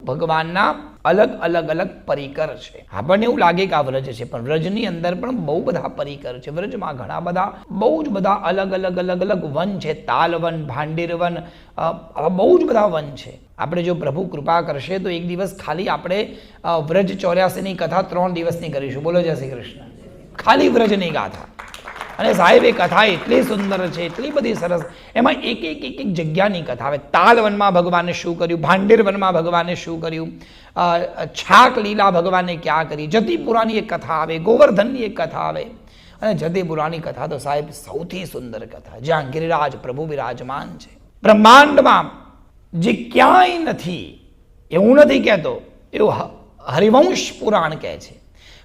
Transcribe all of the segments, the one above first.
ભગવાનના અલગ અલગ અલગ પરિકર છે. આપણને એવું લાગે કે આ વ્રજ છે, પણ વ્રજની અંદર પણ બહુ બધા પરિકર છે. વ્રજમાં ઘણા બધા બહુ જ બધા અલગ અલગ અલગ અલગ વન છે. તાલવન, ભાંડીર વન, બહુ જ બધા વન છે. આપણે જો પ્રભુ કૃપા કરશે તો એક દિવસ ખાલી આપણે વ્રજ 84ની કથા 3 દિવસની કરીશું. બોલો જય શ્રી કૃષ્ણ. ખાલી વ્રજની ગાથા. અને સાહેબ એ કથા એટલી સુંદર છે, એટલી બધી સરસ. એમાં એક એક એક એક જગ્યાની કથા આવે. તાલવનમાં ભગવાને શું કર્યું, ભાંડીર વનમાં ભગવાને શું કર્યું, છાક લીલા ભગવાને ક્યાં કરી, જતીપુરાની એક કથા આવે, ગોવર્ધનની એક કથા આવે. અને જતીપુરાની કથા તો સાહેબ સૌથી સુંદર કથા, જ્યાં ગિરિરાજ પ્રભુ વિરાજમાન છે. બ્રહ્માંડમાં જે ક્યાંય નથી એવું નથી કહેતો, એવું હરિવંશ પુરાણ કહે છે.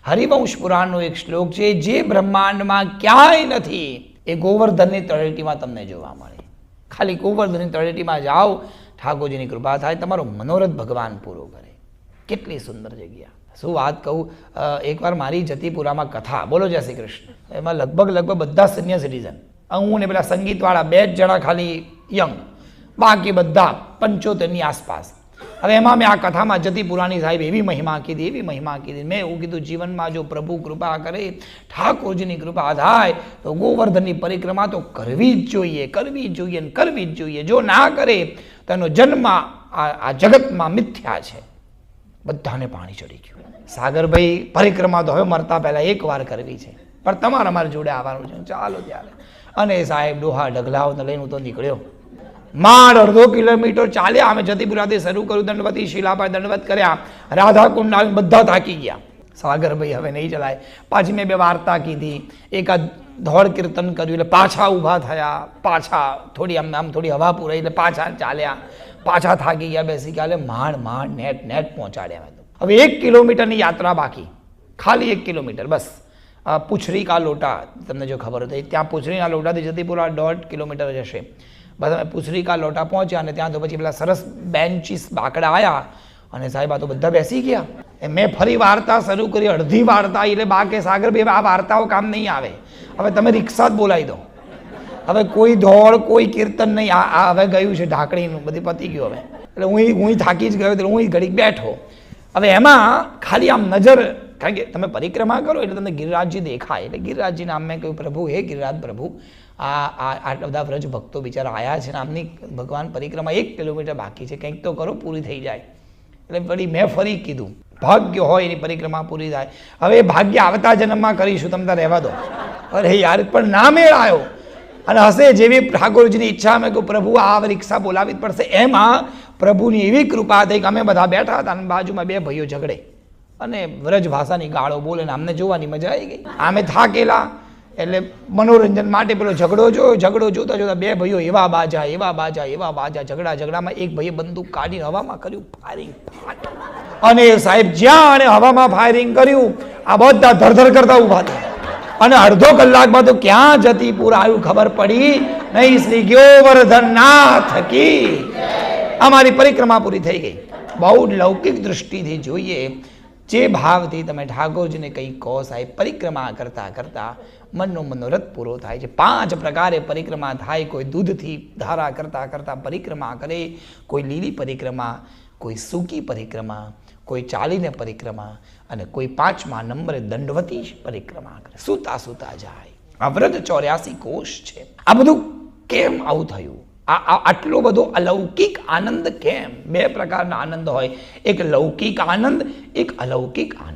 હરિવંશ પુરાણનો એક શ્લોક છે, જે બ્રહ્માંડમાં ક્યાંય નથી એ ગોવર્ધનની તળેટીમાં તમને જોવા મળે. ખાલી ગોવર્ધનની તળેટીમાં જાઓ, ઠાકોરજીની કૃપા થાય, તમારો મનોરથ ભગવાન પૂરો કરે. કેટલી સુંદર જગ્યા. શું વાત કહું, એકવાર મારી જતીપુરામાં કથા, બોલો જય શ્રી કૃષ્ણ, એમાં લગભગ બધા સિનિયર સિટીઝન, હું ને પેલા સંગીતવાળા 2 જણા ખાલી યંગ, બાકી બધા 75ની આસપાસ. હવે એમાં મેં આ કથામાં જતીપુરાની સાહેબ એવી મહિમા કીધી. મેં એવું કીધું, જીવનમાં જો પ્રભુ કૃપા કરે, ઠાકોરજીની કૃપા થાય તો ગોવર્ધનની પરિક્રમા તો કરવી જ જોઈએ. જો ના કરે તો એનો જન્મ આ જગતમાં મિથ્યા છે. બધાને પાણી ચડી ગયું. સાગરભાઈ, પરિક્રમા તો હવે મરતા પહેલા 1 વાર કરવી છે, પણ તમારે અમારી જોડે આવવાનું છે. ચાલો ત્યારે. અને સાહેબ ડોહા ઢગલાઓને લઈને હું તો નીકળ્યો. માંડ 1.5 કિલોમીટર ચાલ્યા. અમે જતીપુરાથી શરૂ કર્યું, દંડવતી શિલા પર દંડવત કર્યા, રાધાકુંડ આવીને બધા થાકી ગયા. સાગરભાઈ હવે નહીં ચલાય. પાછી મેં 2 વાર્તા કીધી, એકાદ ધોળ કીર્તન કર્યું, એટલે પાછા ઊભા થયા, પાછા થોડી આમ થોડી હવા પૂરાઈ, એટલે પાછા ચાલ્યા, પાછા થાકી ગયા, બેસી ગયા. એટલે માંડ નેટ પહોંચાડ્યા. હવે 1 કિલોમીટરની યાત્રા બાકી, ખાલી 1 કિલોમીટર બસ. પૂછરી કા લોટા, તમને જો ખબર હોય, ત્યાં પૂછરીના લોટાથી જતીપુરા 1.5 કિલોમીટર જશે. બસ અમે પૂછરી કા લોટા પહોંચ્યા, અને ત્યાં તો પછી પેલા સરસ બેન્ચીસ બાકડા આવ્યા, અને સાહેબ આ તો બધા બેસી ગયા. મેં ફરી વાર્તા શરૂ કરી, અડધી વાર્તા, એટલે બા કે સાગરભાઈ આ વાર્તાઓ કામ નહીં આવે, હવે તમે રિક્ષા જ બોલાવી દો. હવે કોઈ ધોળ, કોઈ કીર્તન નહીં. આ હવે ગયું છે ઢાંકણીનું, બધી પતી ગયું હવે. એટલે હું થાકી જ ગયો, એટલે હું ઘડીક બેઠો. હવે એમાં ખાલી આમ નજર, કારણ કે તમે પરિક્રમા કરો એટલે તમને ગિરિરાજજી દેખાય. એટલે ગિરિરાજજીને આમ મેં કહ્યું, પ્રભુ, હે ગિરિરાજ પ્રભુ, આટલા બધા વ્રજ ભક્તો બિચારા આવ્યા છે ને, આમની ભગવાન પરિક્રમા 1 કિલોમીટર બાકી છે, કંઈક તો કરો, પૂરી થઈ જાય. એટલે વળી મેં ફરી કીધું, ભાગ્ય હોય એની પરિક્રમા પૂરી થાય. હવે ભાગ્ય આવતા જન્મમાં કરીશું, તમને રહેવા દો. અરે યાર, પણ ના મેળ આવ્યો. અને હશે જેવી ઠાકોરજીની ઈચ્છા, મેં કહ્યું પ્રભુ આ રિક્ષા બોલાવી જ પડશે. એમાં પ્રભુની એવી કૃપા થઈ કે અમે બધા બેઠા હતા, અને બાજુમાં 2 ભાઈઓ ઝઘડે, અને વ્રજ ભાષાની ગાળો બોલે, ને અમને જોવાની મજા આવી ગઈ. આમે થાકેલા, એટલે મનોરંજન માટે પેલો ઝઘડો જોતા 2 ભાઈઓ એવા બાજા, ઝઘડામાં એક ભાઈએ બંદૂક કાઢીને હવામાં કર્યું ફાયરિંગ. અને સાહેબ જ્યાં અને હવામાં ફાયરિંગ કર્યું, આ બધા ધરધર કરતા ઉભા થયા. અને અડધો કલાકમાં તો ક્યાં જતીપુર આવ્યું ખબર પડી નહીં. શ્રી ગોવર્ધનનાથ કી. અમારી પરિક્રમા પૂરી થઈ ગઈ. બહુ લૌકિક દૃષ્ટિથી જોઈએ, જે ભાવથી તમે ઠાકોરજીને કંઈ કહો સાહેબ, પરિક્રમા કરતા કરતા મનનો મનોરથ પૂરો થાય છે. 5 પ્રકારે પરિક્રમા થાય. કોઈ દૂધથી ધારા કરતા કરતા પરિક્રમા કરે, કોઈ લીલી પરિક્રમા, કોઈ સૂકી પરિક્રમા, કોઈ ચાલીને પરિક્રમા, અને કોઈ 5મા નંબરે દંડવતી પરિક્રમા કરે. સૂતા જાય. આ વ્રત 84 કોષ છે. આ બધું કેમ આવું થયું? આટલો બધો અલૌકિક આનંદ કેમ? 2 પ્રકારના આનંદ હોય, એક લૌકિક આનંદ, એક અલૌકિક આનંદ.